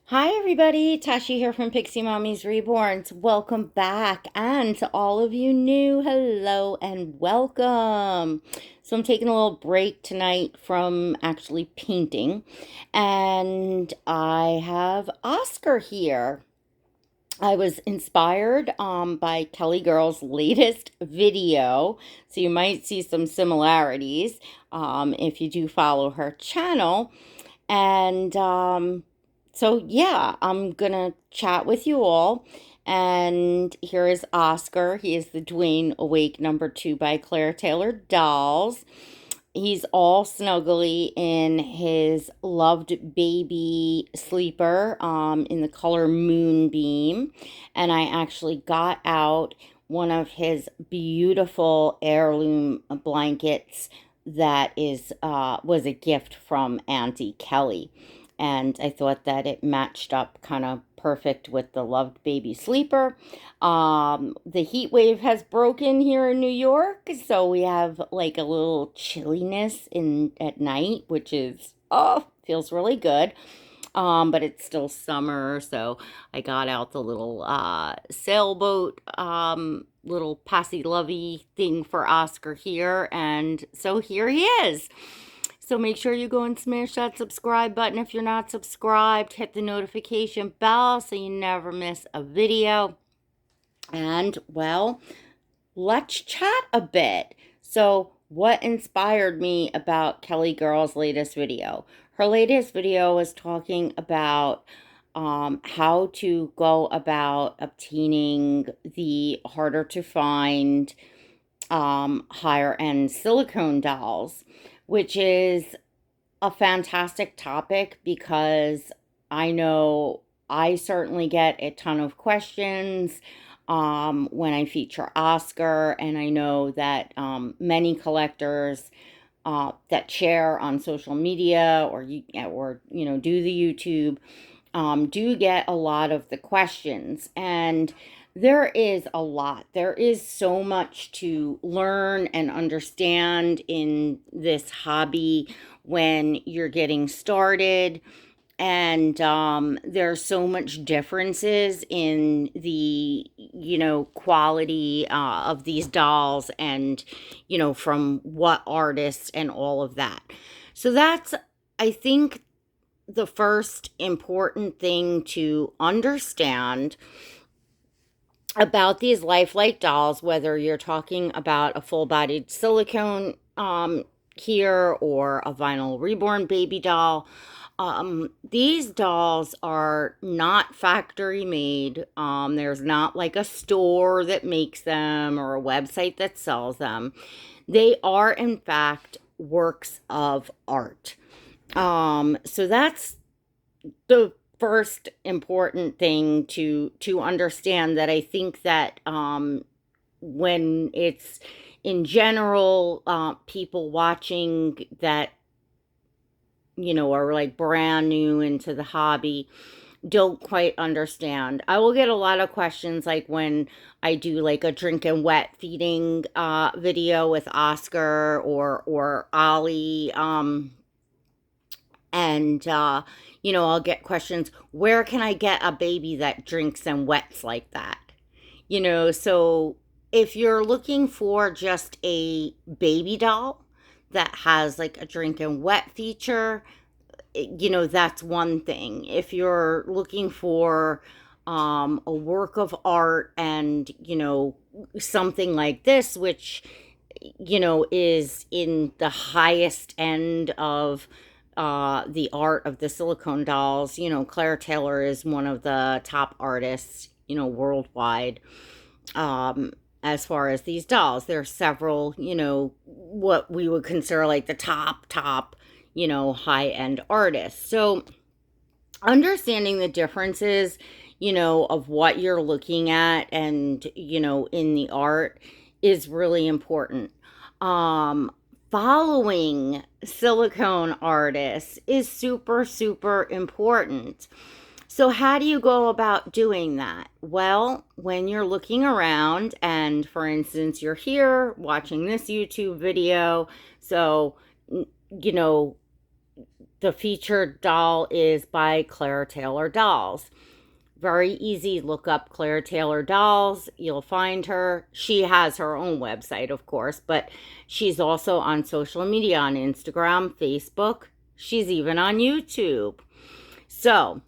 Hi everybody, Tashi here from Pixie Mommy's Reborns. Welcome back, and to all of you new, hello and welcome. So I'm taking a little break tonight from actually painting, and I have Oscar here. I was inspired by Kellie Girl's latest video, so you might see some similarities if you do follow her channel. And so, yeah, I'm gonna chat with you all. And here is Oscar. He is the Dwayne Awake #2 by Claire Taylor dolls. He's all snuggly in his loved baby sleeper in the color Moonbeam. And I actually got out one of his beautiful heirloom blankets that is was a gift from Auntie Kelly, and I thought that it matched up kind of perfect with the loved baby sleeper. The heat wave has broken here in New York, so we have like a little chilliness in at night, which is feels really good. But it's still summer, so I got out the little sailboat, little passy lovey thing for Oscar here, and so here he is. So make sure you go and smash that subscribe button if you're not subscribed. Hit the notification bell so you never miss a video. And, well, let's chat a bit. So, what inspired me about Kellie Girl's latest video? Her latest video was talking about how to go about obtaining the harder to find higher end silicone dolls, which is a fantastic topic because I know I certainly get a ton of questions when I feature Oscar, and I know that many collectors that share on social media or do the YouTube do get a lot of the questions. And there is a lot. There is so much to learn and understand in this hobby when you're getting started. And there's so much differences in the, quality of these dolls and, from what artists and all of that. So that's, I think, the first important thing to understand about these lifelike dolls, whether you're talking about a full-bodied silicone here or a vinyl reborn baby doll. These dolls are not factory made. There's not like a store that makes them or a website that sells them. They are, in fact, works of art. So that's the first important thing to understand, that I think that when it's in general people watching that are like brand new into the hobby don't quite understand. I will get a lot of questions like when I do like a drink and wet feeding video with Oscar or Ollie, and I'll get questions, where can I get a baby that drinks and wets like that? So if you're looking for just a baby doll that has like a drink and wet feature, that's one thing. If you're looking for a work of art and, something like this, which, is in the highest end of the art of the silicone dolls. Claire Taylor is one of the top artists, worldwide. As far as these dolls, there are several, what we would consider like the top, high-end artists. So understanding the differences, of what you're looking at and, in the art is really important. Following silicone artists is super, super important. So how do you go about doing that? Well, when you're looking around and, for instance, you're here watching this YouTube video, so, you know, the featured doll is by Claire Taylor Dolls. Very easy. Look up Claire Taylor Dolls. You'll find her. She has her own website, of course, but she's also on social media on Instagram, Facebook. She's even on YouTube. So,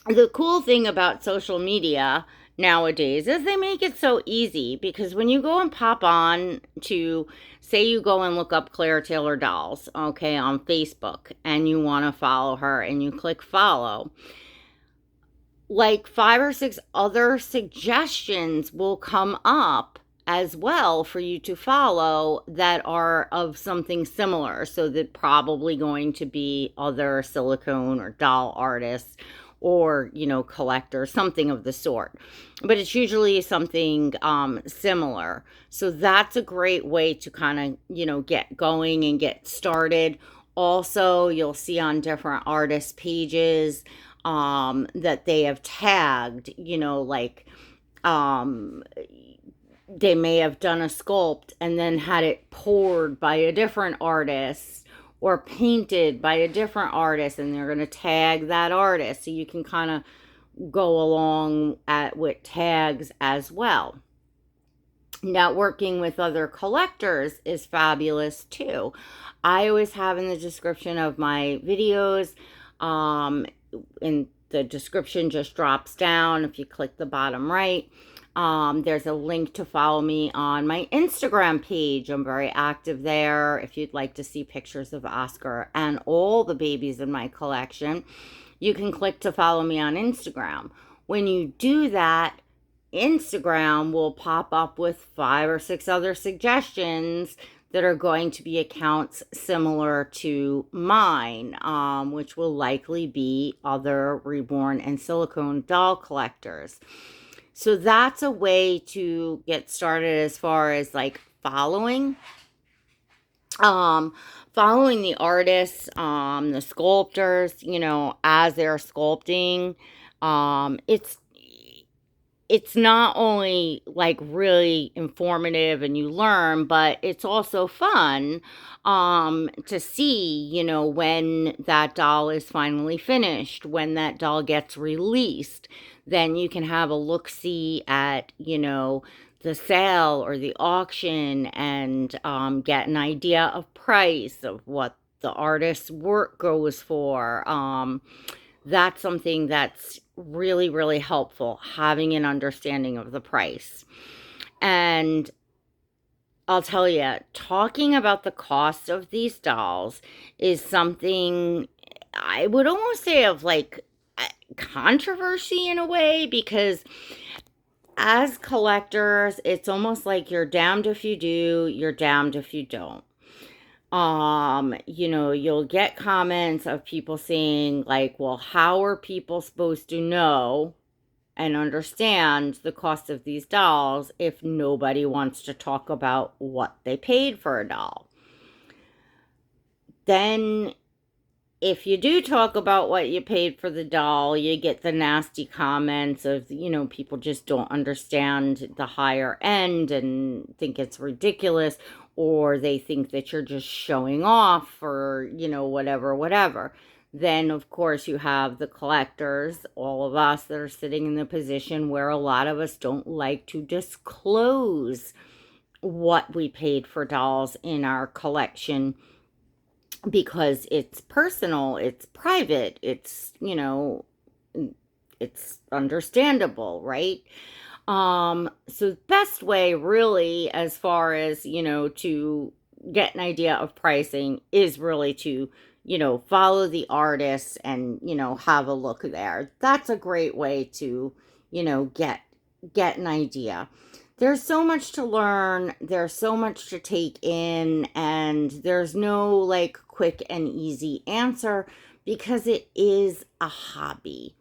the cool thing about social media nowadays is they make it so easy, because when you go and pop on to, say you go and look up Claire Taylor Dolls, okay, on Facebook, and you want to follow her and you click follow, like 5 or 6 other suggestions will come up as well for you to follow that are of something similar. So that probably going to be other silicone or doll artists, or, collectors, something of the sort. But it's usually something similar. So that's a great way to kind of, get going and get started. Also, you'll see on different artist pages that they have tagged, like um, they may have done a sculpt and then had it poured by a different artist or painted by a different artist, and they're going to tag that artist, so you can kind of go along with tags as well. Networking with other collectors is fabulous too. I always have in the description of my videos, in the description just drops down if you click the bottom right. There's a link to follow me on my Instagram page. I'm very active there. If you'd like to see pictures of Oscar and all the babies in my collection, you can click to follow me on Instagram. When you do that, Instagram will pop up with 5 or 6 other suggestions that are going to be accounts similar to mine, which will likely be other reborn and silicone doll collectors. So that's a way to get started as far as like following the artists, the sculptors, as they're sculpting. It's not only like really informative and you learn, but it's also fun to see, when that doll is finally finished, when that doll gets released. Then you can have a look-see at, the sale or the auction, and get an idea of price of what the artist's work goes for. That's something that's really, really helpful, having an understanding of the price. And I'll tell you, talking about the cost of these dolls is something I would almost say of like controversy in a way, because as collectors, it's almost like you're damned if you do, you're damned if you don't. You'll get comments of people saying like, well, how are people supposed to know and understand the cost of these dolls if nobody wants to talk about what they paid for a doll? Then if you do talk about what you paid for the doll, you get the nasty comments of, people just don't understand the higher end and think it's ridiculous, or they think that you're just showing off, or, whatever. Then, of course, you have the collectors, all of us that are sitting in the position where a lot of us don't like to disclose what we paid for dolls in our collection, because it's personal, it's private, it's, it's understandable, right? So the best way really, as far as, to get an idea of pricing, is really to, follow the artists and, have a look there. That's a great way to, get an idea. There's so much to learn, there's so much to take in, and there's no like quick and easy answer, because it is a hobby.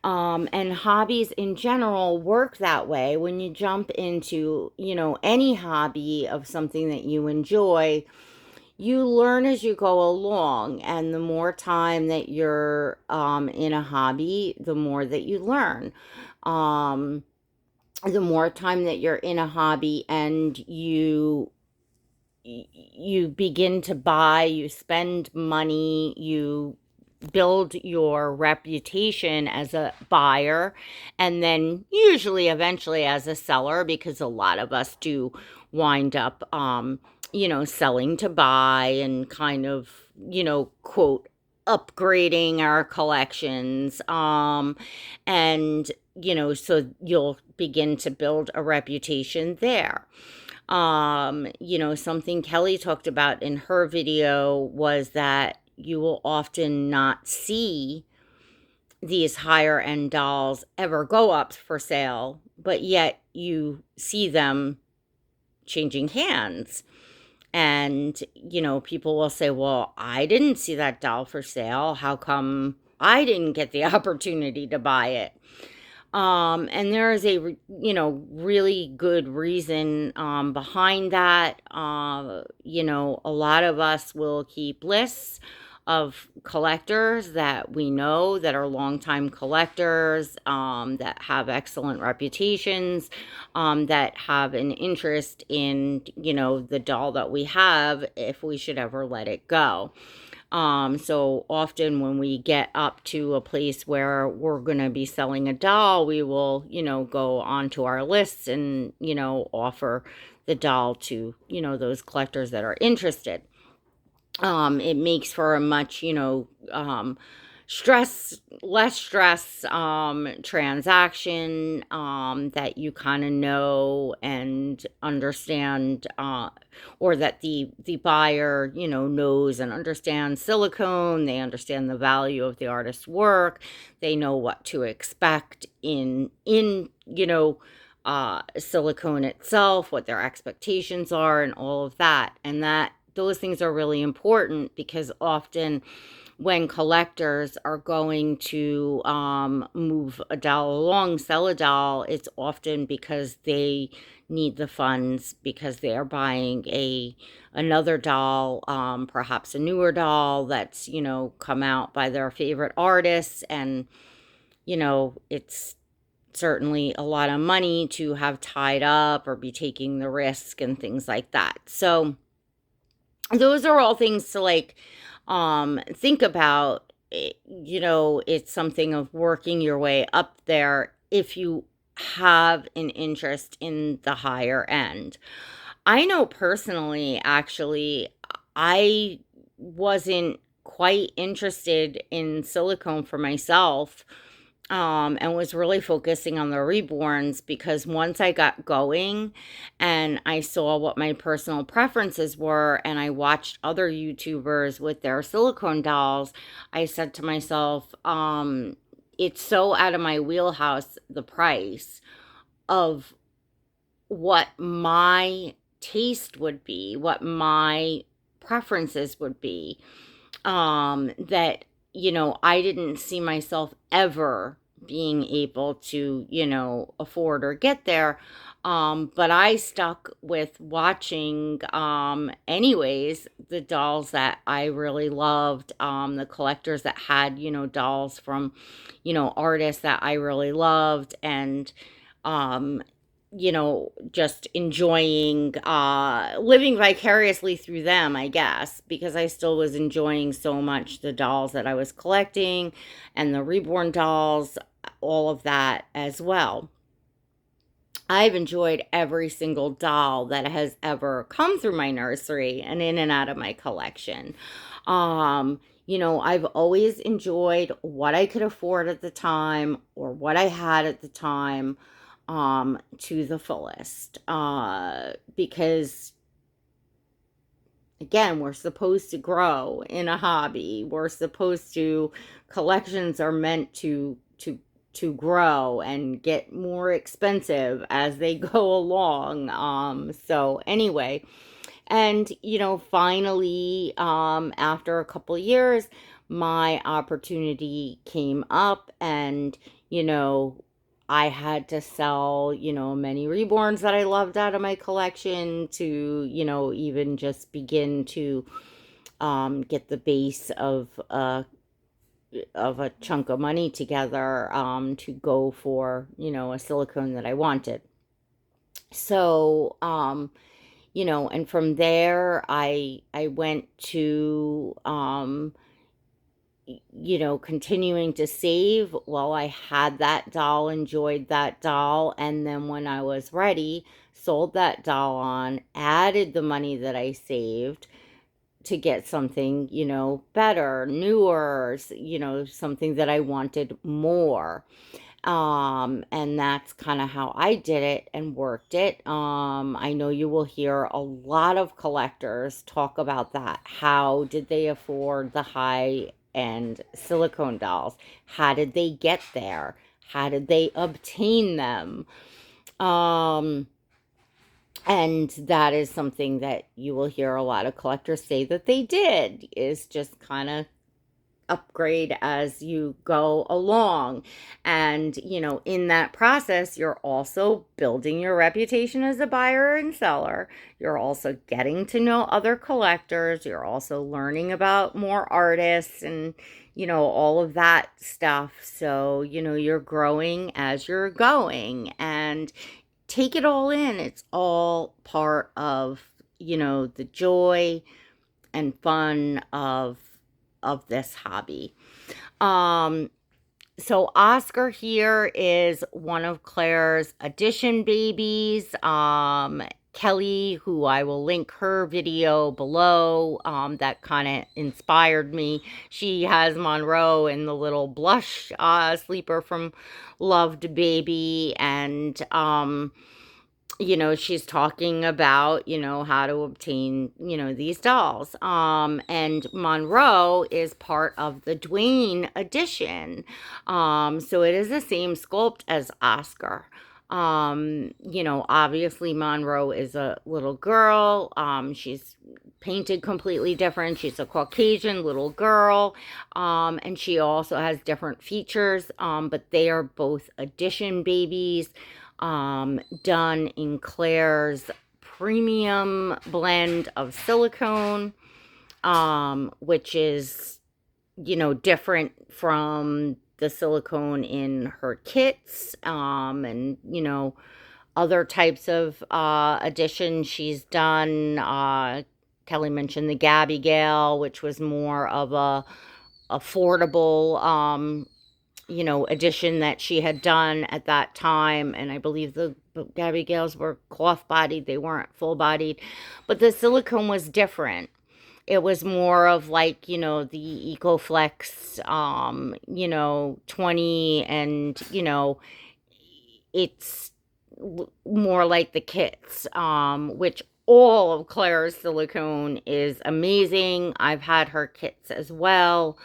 And hobbies in general work that way. When you jump into, any hobby of something that you enjoy, you learn as you go along. And the more time that you're in a hobby, the more that you learn. The more time that you're in a hobby and you you begin to buy, you spend money, you build your reputation as a buyer, and then usually eventually as a seller, because a lot of us do wind up selling to buy and kind of, quote, upgrading our collections, and so you'll begin to build a reputation there. Something Kelly talked about in her video was that you will often not see these higher end dolls ever go up for sale, but yet you see them changing hands. And, people will say, well, I didn't see that doll for sale. How come I didn't get the opportunity to buy it? And there is a, really good reason behind that. A lot of us will keep lists of collectors that we know that are longtime collectors, that have excellent reputations, that have an interest in, the doll that we have if we should ever let it go. So often when we get up to a place where we're going to be selling a doll, we will, go onto our lists and, offer the doll to, those collectors that are interested. It makes for a much, less stress, transaction, that you kind of know and understand, or that the buyer, knows and understands silicone. They understand the value of the artist's work. They know what to expect in silicone itself, what their expectations are, and all of that. And that those things are really important, because often when collectors are going to move a doll along, sell a doll, it's often because they need the funds, because they are buying another doll, perhaps a newer doll that's, come out by their favorite artists. And, it's certainly a lot of money to have tied up or be taking the risk and things like that. So those are all things to think about. It's something of working your way up there if you have an interest in the higher end. I know personally, actually, I wasn't quite interested in silicone for myself, and was really focusing on the reborns, because once I got going and I saw what my personal preferences were and I watched other YouTubers with their silicone dolls, I said to myself, it's so out of my wheelhouse, the price of what my taste would be, what my preferences would be, that, I didn't see myself ever being able to, afford or get there. But I stuck with watching, anyways, the dolls that I really loved, the collectors that had, dolls from, artists that I really loved, and, um, just enjoying, living vicariously through them, I guess, because I still was enjoying so much the dolls that I was collecting and the reborn dolls, all of that as well. I've enjoyed every single doll that has ever come through my nursery and in and out of my collection. I've always enjoyed what I could afford at the time, or what I had at the time, to the fullest. Because again, we're supposed to grow in a hobby. We're supposed to, collections are meant to grow and get more expensive as they go along. So anyway, and finally, after a couple of years, my opportunity came up, and I had to sell, many reborns that I loved out of my collection to, even just begin to get the base of a chunk of money together, to go for, a silicone that I wanted. So, and from there I went to continuing to save while I had that doll, enjoyed that doll, and then when I was ready, sold that doll on, added the money that I saved to get something, better, newer, something that I wanted more. And that's kind of how I did it and worked it. I know you will hear a lot of collectors talk about that. How did they afford the high end silicone dolls? How did they get there? How did they obtain them? Um, and that is something that you will hear a lot of collectors say that they did, is just kind of upgrade as you go along. And, in that process, you're also building your reputation as a buyer and seller. You're also getting to know other collectors. You're also learning about more artists and, all of that stuff. So, you're growing as you're going, and take it all in. It's all part of, the joy and fun of this hobby. Um, so Oscar here is one of Claire's addition babies. Kellie, who I will link her video below, that kind of inspired me. She has Monroe in the little blush sleeper from Loved Baby, and she's talking about, how to obtain, these dolls. And Monroe is part of the Dwayne edition. So it is the same sculpt as Oscar. Obviously Monroe is a little girl. She's painted completely different. She's a Caucasian little girl. And she also has different features. But they are both addition babies. Done in Claire's premium blend of silicone, which is, different from the silicone in her kits, and, other types of additions she's done. Kellie mentioned the Gabby Gale, which was more of a affordable edition that she had done at that time. And I believe the Gabby Gales were cloth bodied, they weren't full bodied. But the silicone was different. It was more of like, the EcoFlex, 20, and, it's more like the kits, which all of Claire's silicone is amazing. I've had her kits as well.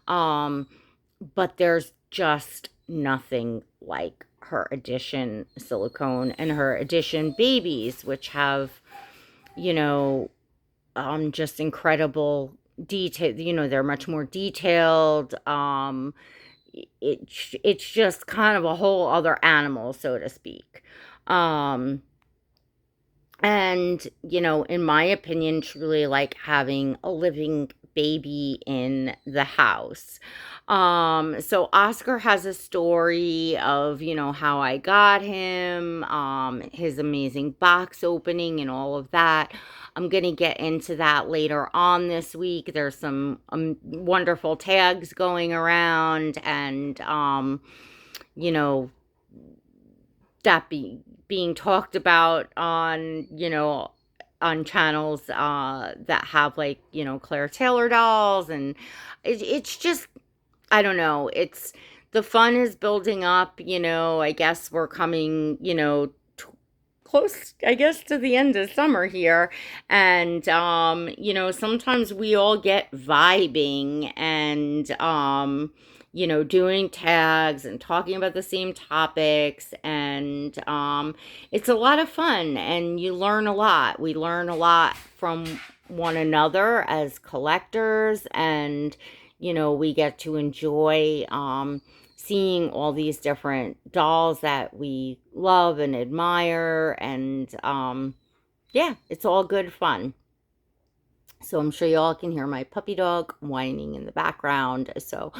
But there's just nothing like her edition silicone and her edition babies, which have, just incredible detail. They're much more detailed. It's just kind of a whole other animal, so to speak. And, in my opinion, truly like having a living baby in the house. So Oscar has a story of, how I got him, his amazing box opening and all of that. I'm going to get into that later on this week. There's some wonderful tags going around, and, that being talked about on, on channels that have like, Claire Taylor dolls. And it's just, I don't know, it's, the fun is building up. I guess we're coming, close, I guess, to the end of summer here. And, sometimes we all get vibing and, doing tags and talking about the same topics. And, it's a lot of fun, and you learn a lot. We learn a lot from one another as collectors, and, we get to enjoy, seeing all these different dolls that we love and admire. And yeah, it's all good fun. So I'm sure y'all can hear my puppy dog whining in the background. So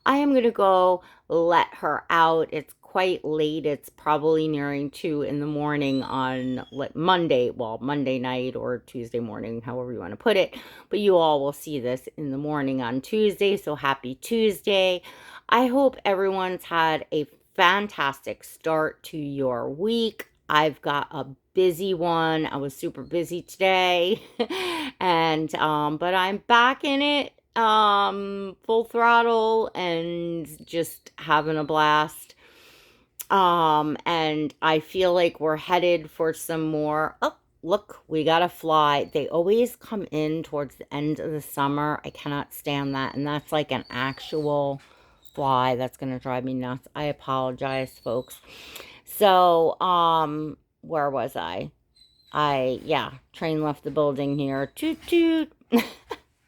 I am going to go let her out. It's quite late. It's probably nearing 2 in the morning on Monday, well, Monday night or Tuesday morning, however you want to put it. But you all will see this in the morning on Tuesday, so happy Tuesday. I hope everyone's had a fantastic start to your week. I've got a busy one. I was super busy today. And but I'm back in it full throttle and just having a blast. And I feel like we're headed for some more. Oh, look, we got a fly. They always come in towards the end of the summer. I cannot stand that. And that's like an actual fly. That's going to drive me nuts. I apologize, folks. So, where was I? Yeah, train left the building here. Toot toot.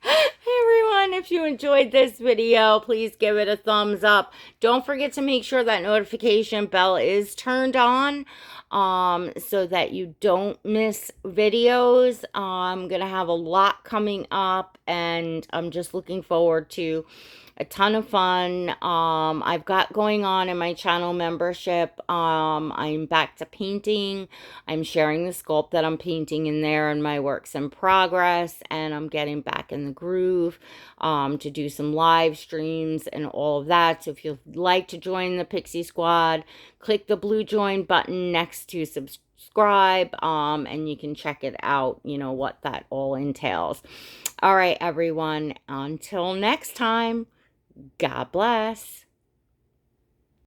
Hey everyone, if you enjoyed this video, please give it a thumbs up. Don't forget to make sure that notification bell is turned on so that you don't miss videos. I'm going to have a lot coming up, and I'm just looking forward to a ton of fun. I've got going on in my channel membership. I'm back to painting. I'm sharing the sculpt that I'm painting in there and my works in progress, and I'm getting back in the groove to do some live streams and all of that. So if you'd like to join the Pixie Squad, click the blue join button next to subscribe, and you can check it out, you know, what that all entails. All right, everyone, until next time, God bless.